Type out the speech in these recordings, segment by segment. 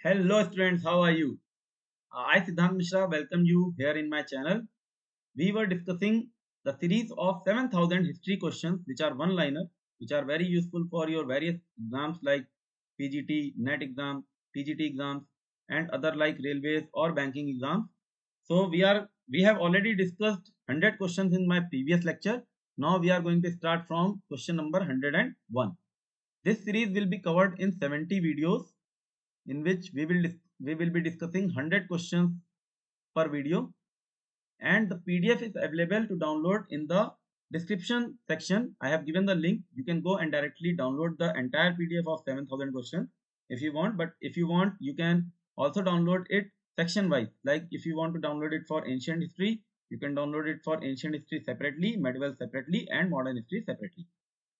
Hello students, how are you? I Siddhant Mishra welcome you here in my channel. We were discussing the series of 7000 history questions which are one liner, which are very useful for your various exams like PGT, NET exam, TGT exams and other like railways or banking exams. So we have already discussed 100 questions in my previous lecture. Now we are going to start from question number 101. This series will be covered in 70 videos in which we will be discussing 100 questions per video, and the PDF is available to download in the description section. I have given the link. You can go and directly download the entire PDF of 7000 questions if you want, but if you want you can also download it section wise. Like if you want to download it for ancient history, you can download it for ancient history separately, medieval separately and modern history separately.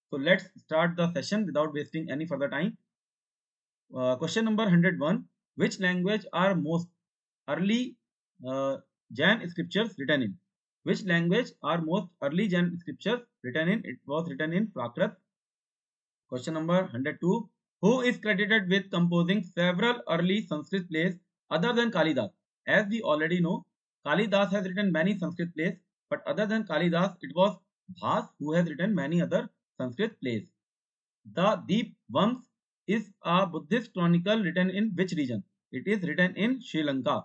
So let's start the session without wasting any further time. Question number 101. Which language are most early Jain scriptures written in? Which language are most early Jain scriptures written in? It was written in Prakrit. Question number 102. Who is credited with composing several early Sanskrit plays other than Kalidas? As we already know, Kalidas has written many Sanskrit plays, but other than Kalidas, it was Bhas who has written many other Sanskrit plays. The Deep Vams is a Buddhist chronicle written in which region? It is written in Sri Lanka.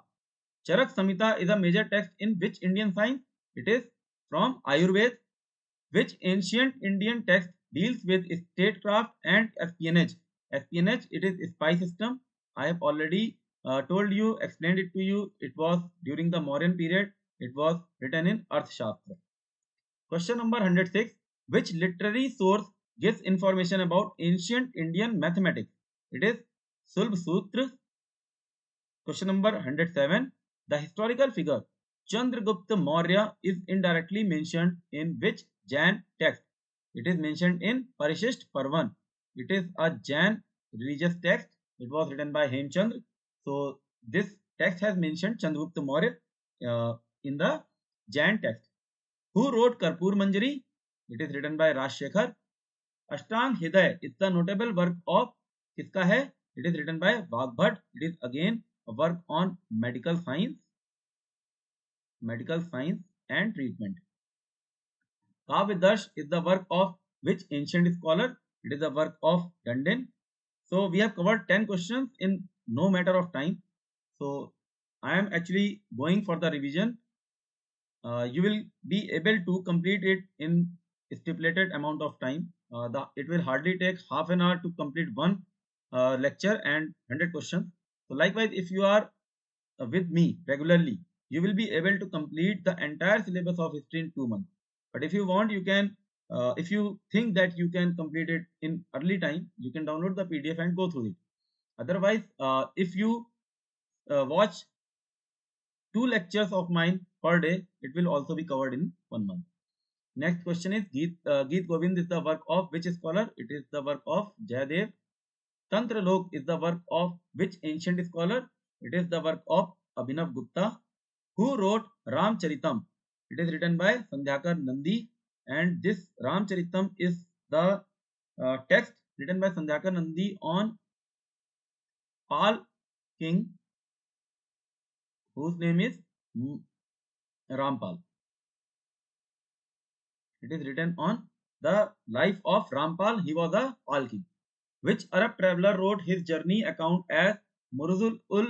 Charak Samhita is a major text in which Indian science? It is from Ayurveda. Which ancient Indian text deals with statecraft and espionage? Espionage, it is spy system. I have already told you, explained it to you. It was during the Mauryan period. It was written in Arthashastra. Question number 106. Which literary source gives information about ancient Indian mathematics? It is Sulb Sutra. Question number 107. The historical figure Chandragupta Maurya is indirectly mentioned in which Jain text? It is mentioned in Parishist Parvan. It is a Jain religious text. It was written by Hemchandra. So this text has mentioned Chandragupta Maurya in the Jain text. Who wrote Karpur Manjari? It is written by Rajshekhar. Ashtang Hiday is the notable work of किसका है? It is written by Vagbhat. It is again a work on medical science and treatment. Kavidarsh is the work of which ancient scholar? It is the work of Dandin. So we have covered 10 questions in no matter of time. So I am actually going for the revision. You will be able to complete it in stipulated amount of time. It will hardly take half an hour to complete one lecture and 100 questions. So likewise, if you are with me regularly, you will be able to complete the entire syllabus of history in 2 months. But if you want, you can, if you think that you can complete it in early time, you can download the PDF and go through it. Otherwise, if you watch 2 lectures of mine per day, it will also be covered in 1 month. Next question is Geet Govind is the work of which scholar? It is the work of Jayadev. Tantra Lok is the work of which ancient scholar? It is the work of Abhinav Gupta. Who wrote Ramcharitam? It is written by Sandhyakar Nandi, and this Ramcharitam is the text written by Sandhyakar Nandi on Pal king whose name is Rampal. It is written on the life of Rampal. He was a Pal king. Which Arab traveler wrote his journey account as Murzul ul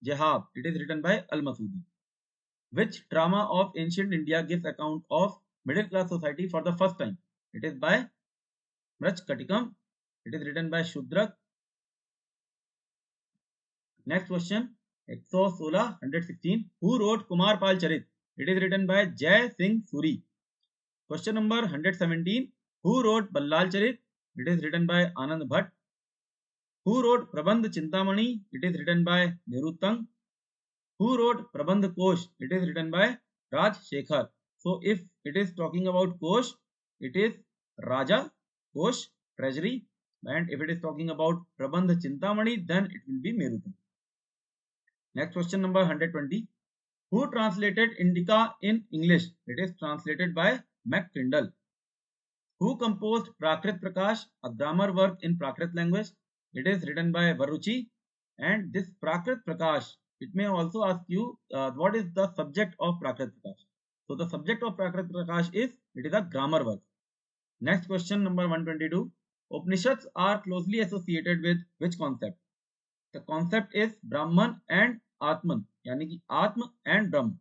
Jahab? It is written by Al Masudi. Which drama of ancient India gives account of middle class society for the first time? It is by Mrach Katikam. It is written by Shudrak. Next question, 116. Who wrote Kumar Pal Charit? It is written by Jai Singh Suri. Question number 117. Who wrote Ballal Charit? It is written by Anand Bhatt. Who wrote Prabandh Chintamani? It is written by Nirutang. Who wrote Prabandh Kosh? It is written by Raj Shekhar. So if it is talking about Kosh, it is Raja Kosh, Treasury. And if it is talking about Prabandh Chintamani, then it will be Merutang. Next question number 120. Who translated Indica in English? It is translated by McCrindle. Who composed Prakrit Prakash, a grammar work in Prakrit language? It is written by Varuchi. And this Prakrit Prakash, it may also ask you what is the subject of Prakrit Prakash. So the subject of Prakrit Prakash is, it is a grammar work. Next question number 122. Upanishads are closely associated with which concept? The concept is Brahman and Atman, yani ki Atma and Brahm.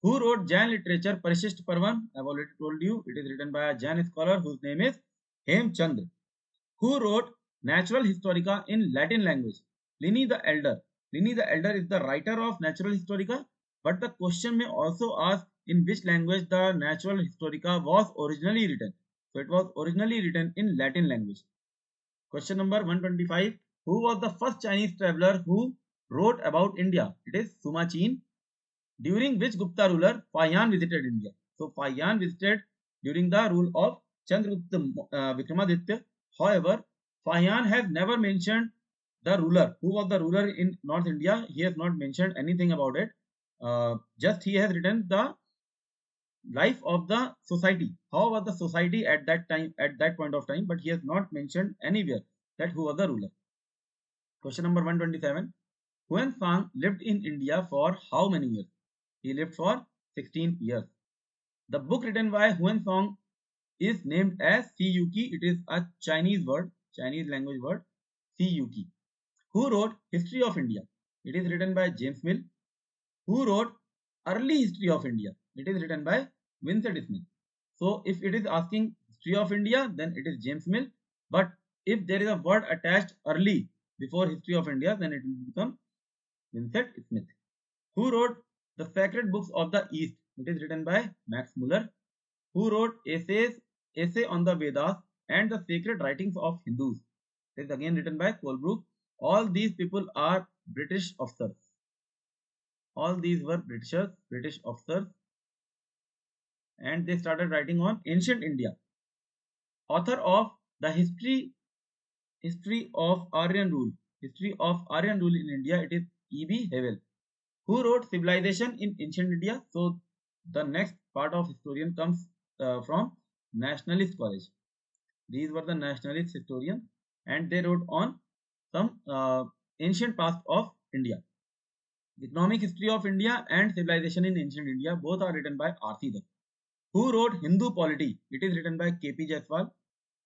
Who wrote Jain literature Parishisht Parvan? I've already told you it is written by a Jain scholar whose name is Hemchandra. Who wrote Natural Historica in Latin language? Pliny the Elder. Pliny the Elder is the writer of Natural Historica, but the question may also ask in which language the Natural Historica was originally written. So it was originally written in Latin language. Question number 125. Who was the first Chinese traveler who wrote about India? It is Suma Cheen. During which Gupta ruler Fayan visited India? So Fayan visited during the rule of Chandragupta Vikramaditya. However, Fayan has never mentioned the ruler. Who was the ruler in North India? He has not mentioned anything about it. Just he has written the life of the society. How was the society at that time, at that point of time? But he has not mentioned anywhere that who was the ruler. Question number 127. Huan Sang lived in India for how many years? He lived for 16 years. The book written by Huan Song is named as Siyuki. It is a Chinese word, Chinese language word, Siyuki. Who wrote History of India? It is written by James Mill. Who wrote Early History of India? It is written by Vincent Smith. So if it is asking History of India, then it is James Mill. But if there is a word attached early before History of India, then it will become Vincent Smith. Who wrote The Sacred Books of the East? It is written by Max Muller. Who wrote Essay on the Vedas and the Sacred Writings of Hindus? It is again written by Colebrooke. All these people are British officers. All these were British officers, and they started writing on ancient India. Author of the history of Aryan rule. History of Aryan rule in India. It is E.B. Hewell. Who wrote Civilization in Ancient India? So the next part of historian comes from Nationalist College. These were the nationalist historians, and they wrote on some ancient past of India. Economic History of India and Civilization in Ancient India, both are written by R.C. Dutt. Who wrote Hindu Polity? It is written by K.P. Jaiswal.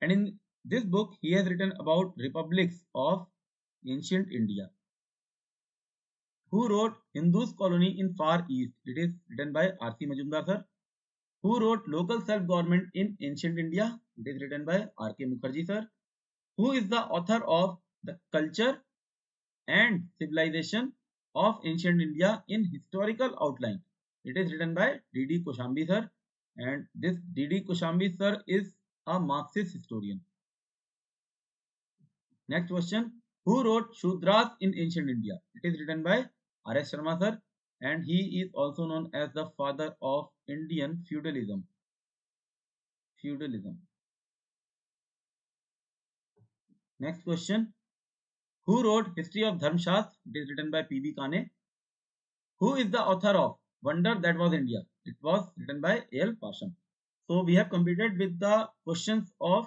And in this book, he has written about republics of ancient India. Who wrote Hindus Colony in Far East? It is written by R.C. Majumdar sir. Who wrote Local Self-Government in Ancient India? It is written by R.K. Mukherjee sir. Who is the author of The Culture and Civilization of Ancient India in Historical Outline? It is written by D.D. Koshambi sir. And this D.D. Koshambi sir is a Marxist historian. Next question. Who wrote Shudras in Ancient India? It is written by R.S. Sharma sir, and he is also known as the father of Indian feudalism. Next question. Who wrote History of Dharmshastra? It is written by P.B. Kane. Who is the author of Wonder That Was India? It was written by A.L. Pasham. So we have completed with the questions of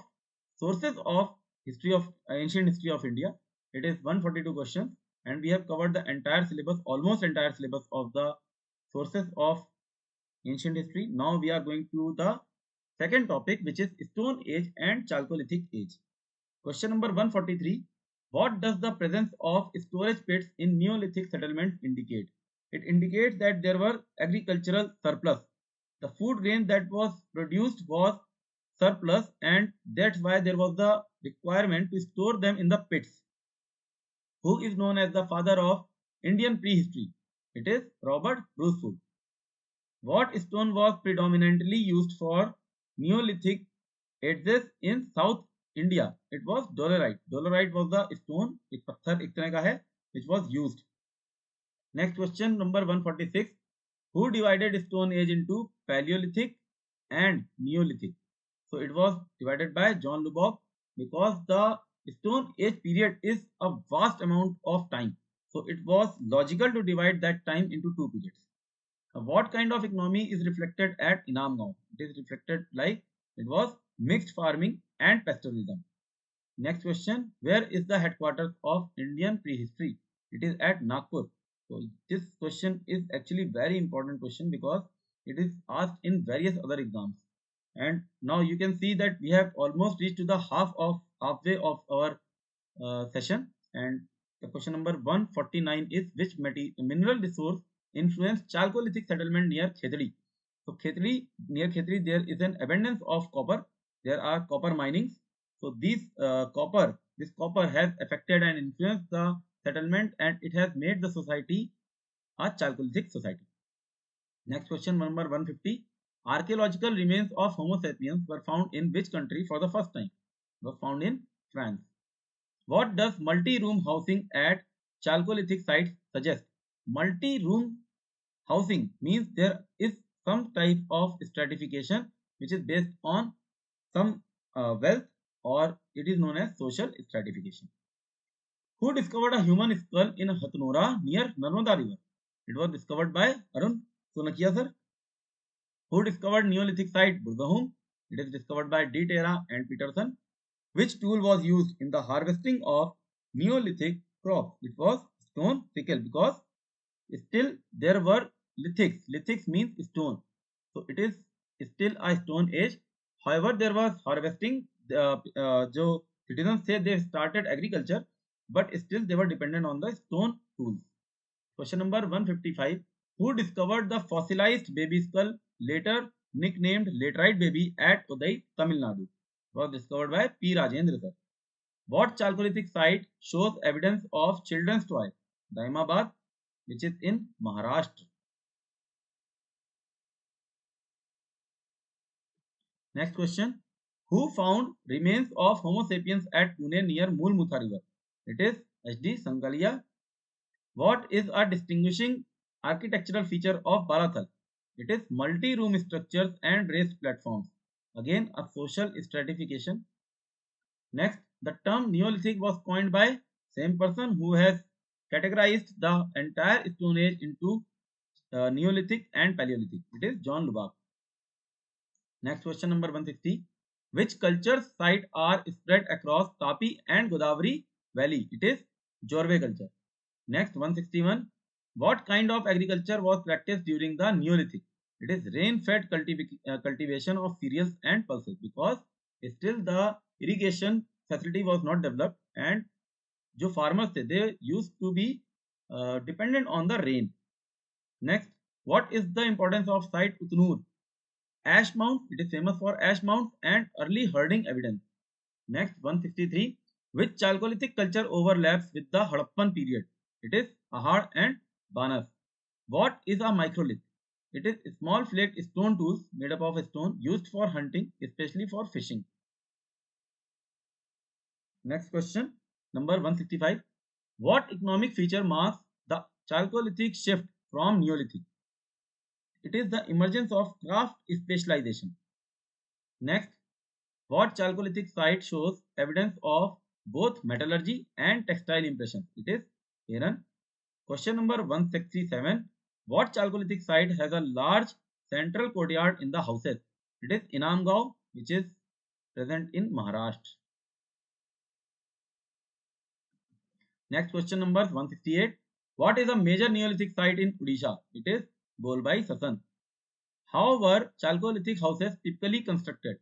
sources of history of ancient history of India. It is 142 questions, and we have covered the entire syllabus, almost entire syllabus of the sources of ancient history. Now we are going to the second topic, which is Stone Age and Chalcolithic Age. Question number 143. What does the presence of storage pits in Neolithic settlements indicate? It indicates that there were agricultural surplus. The food grain that was produced was surplus, and that's why there was the requirement to store them in the pits. Who is known as the father of Indian prehistory? It is Robert Brucewood. What stone was predominantly used for Neolithic ages in South India? It was dolerite. Dolerite was the stone, एक पत्थर एक तरह का है, which was used. Next question number 146. Who divided Stone Age into Paleolithic and Neolithic? So it was divided by John Lubbock, because the Stone Age period is a vast amount of time. So it was logical to divide that time into two periods. What kind of economy is reflected at Inamgaon? It is reflected like it was mixed farming and pastoralism. Next question. Where is the headquarters of Indian prehistory? It is at Nagpur. So this question is actually very important question because it is asked in various other exams. And now you can see that we have almost reached to the halfway of our session. And the question number 149 is which mineral resource influenced Chalcolithic settlement near Khetri? So near Khetri, there is an abundance of copper. There are copper minings. So this copper has affected and influenced the settlement, and it has made the society a Chalcolithic society. Next question number 150. Archaeological remains of Homo sapiens were found in which country for the first time? Were found in France. What does multi-room housing at Chalcolithic sites suggest? Multi-room housing means there is some type of stratification which is based on some wealth, or it is known as social stratification. Who discovered a human skull in Hatnora near Narmada river? It was discovered by Arun Sonakia sir. Who discovered Neolithic site Burgahum? It is discovered by D. Terra and Peterson. Which tool was used in the harvesting of Neolithic crops? It was stone sickle, because still there were lithics. Lithics means stone. So it is still a stone age. However, there was harvesting. जो citizens say they started agriculture, but still they were dependent on the stone tools. Question number 155. Who discovered the fossilized baby skull, later nicknamed laterite baby, at Uday, Tamil Nadu? Was discovered by P. Rajendra sir. What Chalcolithic site shows evidence of children's toy? Daimabad, which is in Maharashtra. Next question. Who found remains of Homo sapiens at Pune near Mulmutha river? It is H.D. Sankalia. What is a distinguishing architectural feature of Balathal? It is multi-room structures and raised platforms. Again, a social stratification. Next, the term Neolithic was coined by same person who has categorized the entire Stone Age into Neolithic and Paleolithic. It is John Lubbock. Next question number 160. Which culture site are spread across Tapi and Godavari Valley? It is Jorve culture. Next 161. What kind of agriculture was practiced during the Neolithic? It is rain-fed cultivation of cereals and pulses, because still the irrigation facility was not developed, and जो farmers थे, they used to be dependent on the rain. Next, what is the importance of site Utnur? Ash mounds, it is famous for ash mounds and early herding evidence. Next 163. Which Chalcolithic culture overlaps with the Harappan period? It is Ahad and Banas. What is a microlith? It is small flaked stone tools made up of stone used for hunting, especially for fishing. Next question, number 165. What economic feature marks the Chalcolithic shift from Neolithic? It is the emergence of craft specialization. Next, what Chalcolithic site shows evidence of both metallurgy and textile impressions? It is Heran. Question number 167. What Chalcolithic site has a large central courtyard in the houses? It is Inamgaon, which is present in Maharashtra. Next question number 168. What is a major Neolithic site in Odisha? It is Golbai Sasan. How were Chalcolithic houses typically constructed?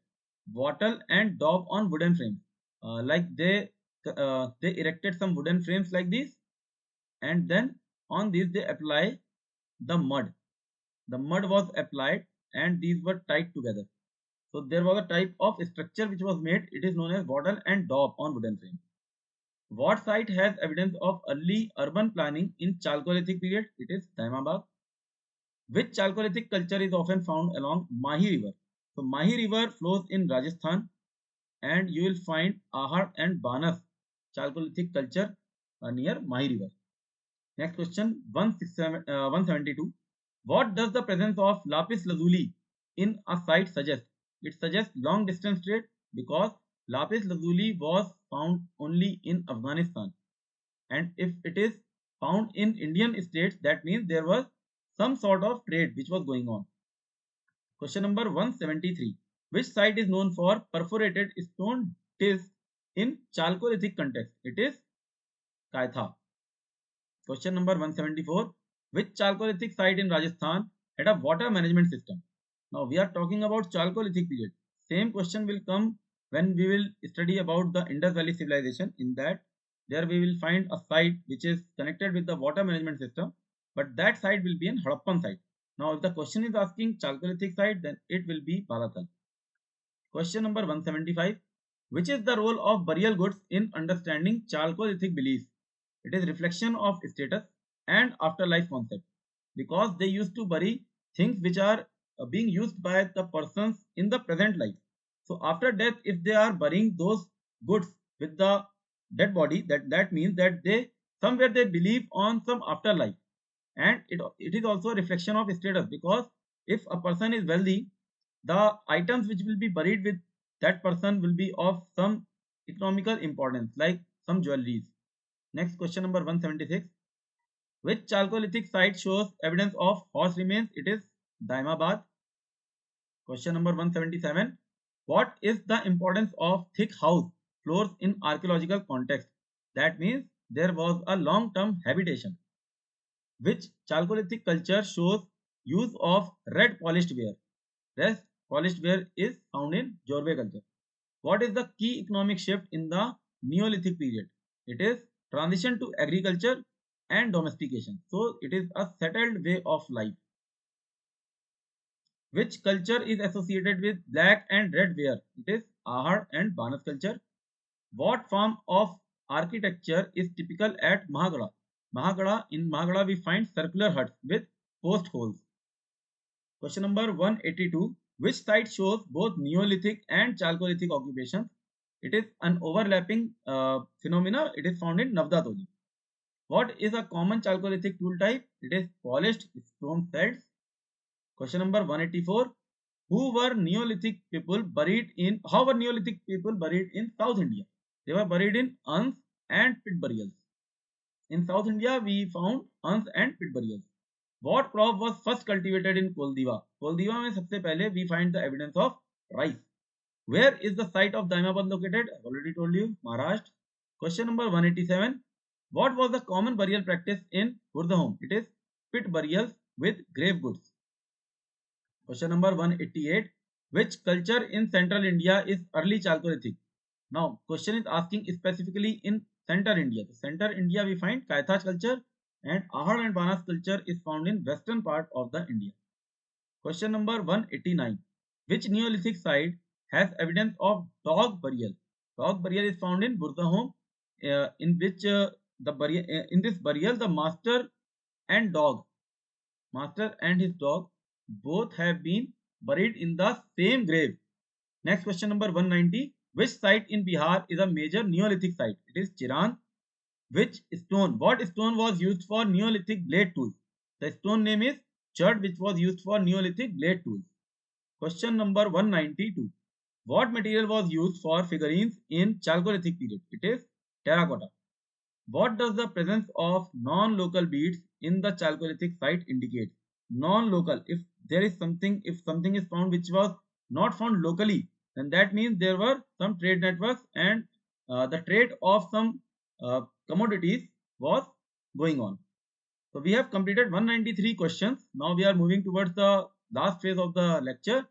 Wattle and daub on wooden frames. Like they erected some wooden frames like this, and then on these they apply the mud. The mud was applied and these were tied together. So there was a type of structure which was made. It is known as wattle and daub on wooden frame. What site has evidence of early urban planning in Chalcolithic period? It is Daimabad. Which Chalcolithic culture is often found along Mahi river? So Mahi river flows in Rajasthan, and you will find Ahad and Banas Chalcolithic culture near Mahi river. Next question 172. What does the presence of lapis lazuli in a site suggest? It suggests long distance trade, because lapis lazuli was found only in Afghanistan, and if it is found in Indian states, that means there was some sort of trade which was going on. Question number 173. Which site is known for perforated stone discs in Chalcolithic context? It is Kaitha. Question number 174. Which Chalcolithic site in Rajasthan had a water management system? Now we are talking about Chalcolithic period. Same question will come when we will study about the Indus Valley civilization. In that, there we will find a site which is connected with the water management system, but that site will be an Harappan site. Now if the question is asking Chalcolithic site, then it will be Balathal. Question number 175. Which is the role of burial goods in understanding Chalcolithic beliefs? It is reflection of status and afterlife concept, because they used to bury things which are being used by the persons in the present life. So after death, if they are burying those goods with the dead body, that means that they somewhere they believe on some afterlife, and it is also a reflection of status, because if a person is wealthy, the items which will be buried with that person will be of some economical importance, like some jewelries. Next, question number 176. Which Chalcolithic site shows evidence of horse remains? It is Daimabad. Question number 177. What is the importance of thick house floors in archaeological context? That means there was a long-term habitation. Which Chalcolithic culture shows use of red polished ware? Red polished ware is found in Jorve culture. What is the key economic shift in the Neolithic period? It is transition to agriculture and domestication. So it is a settled way of life. Which culture is associated with black and red ware? It is Ahad and Banas culture. What form of architecture is typical at Mahagada? In Mahagada we find circular huts with post holes. Question number 182. Which site shows both Neolithic and Chalcolithic occupations? It is an overlapping phenomena. It is found in Navdatoli. What is a common Chalcolithic tool type? It is polished stone shells. Question number 184. How were Neolithic people buried in South India? They were buried in urns and pit burials. In South India, we found urns and pit burials. What crop was first cultivated in Koldiva? Koldiva में सबसे पहले we find the evidence of rice. Where is the site of Daimabad located? I've already told you, Maharashtra. Question number 187. What was the common burial practice in Gurdhom? It is pit burials with grave goods. Question number 188. Which culture in central India is early Chalcolithic? Now, question is asking specifically in Center India. So, Center India we find Kaithaj culture, and Ahad and Banas culture is found in western part of the India. Question number 189. Which Neolithic site has evidence of dog burial? Dog burial is found in Burdahom, in which in this burial the master and his dog both have been buried in the same grave. Next, question number 190. Which site in Bihar is a major Neolithic site? It is Chiran. What stone was used for Neolithic blade tools? The stone name is chert, which was used for Neolithic blade tools. Question number 192. What material was used for figurines in Chalcolithic period? It is terracotta. What does the presence of non-local beads in the Chalcolithic site indicate? Non-local. If something is found which was not found locally, then that means there were some trade networks, and the trade of some commodities was going on. So we have completed 193 questions. Now we are moving towards the last phase of the lecture.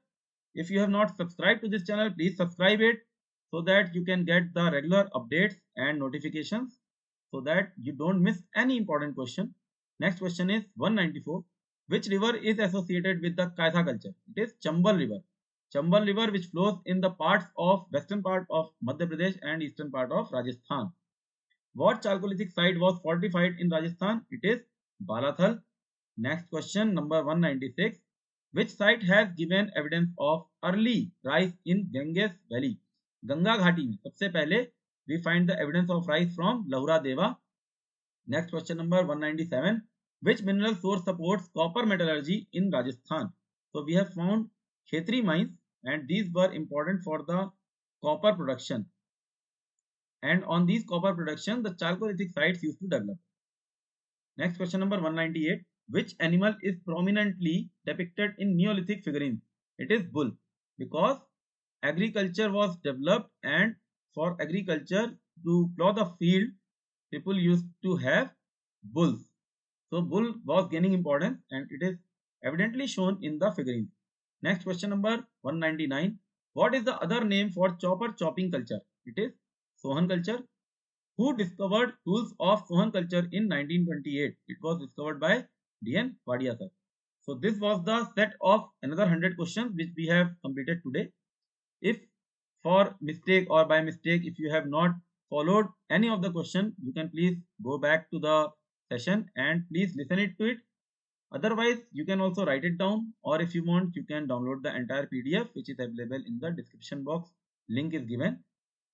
If you have not subscribed to this channel, please subscribe it, so that you can get the regular updates and notifications, so that you don't miss any important question. Next question is 194. Which river is associated with the Kaitha culture? It is Chambal River. Chambal River, which flows in the parts of western part of Madhya Pradesh and eastern part of Rajasthan. What Chalcolithic site was fortified in Rajasthan? It is Balathal. Next question, number 196. Which site has given evidence of early rice in Ganges Valley? Ganga Ghati में सबसे पहले we find the evidence of rice from Lahura Deva. Next question number 197. Which mineral source supports copper metallurgy in Rajasthan? So we have found Khetri mines, and these were important for the copper production. And on these copper production, the Chalcolithic sites used to develop. Next question number 198. Which animal is prominently depicted in Neolithic figurines? It is bull, because agriculture was developed, and for agriculture to plow the field, people used to have bulls. So bull was gaining importance and it is evidently shown in the figurines. Next question number 199. What is the other name for chopper chopping culture? It is Sohan culture. Who discovered tools of Sohan culture in 1928? It was discovered by D.N. Wadia sir. So this was the set of another 100 questions which we have completed today. If for mistake or by mistake, if you have not followed any of the question, you can please go back to the session and please listen it to it. Otherwise, you can also write it down, or if you want, you can download the entire PDF which is available in the description box. Link is given.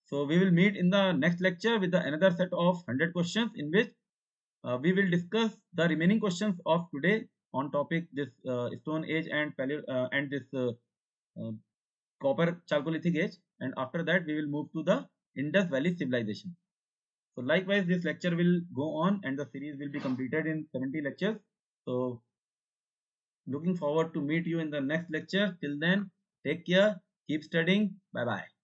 So we will meet in the next lecture with another set of 100 questions in which we will discuss the remaining questions of today on topic this Stone Age and this uh, Copper Chalcolithic Age, and after that we will move to the Indus Valley Civilization. So likewise, this lecture will go on and the series will be completed in 70 lectures. So looking forward to meet you in the next lecture. Till then, take care, keep studying. Bye bye.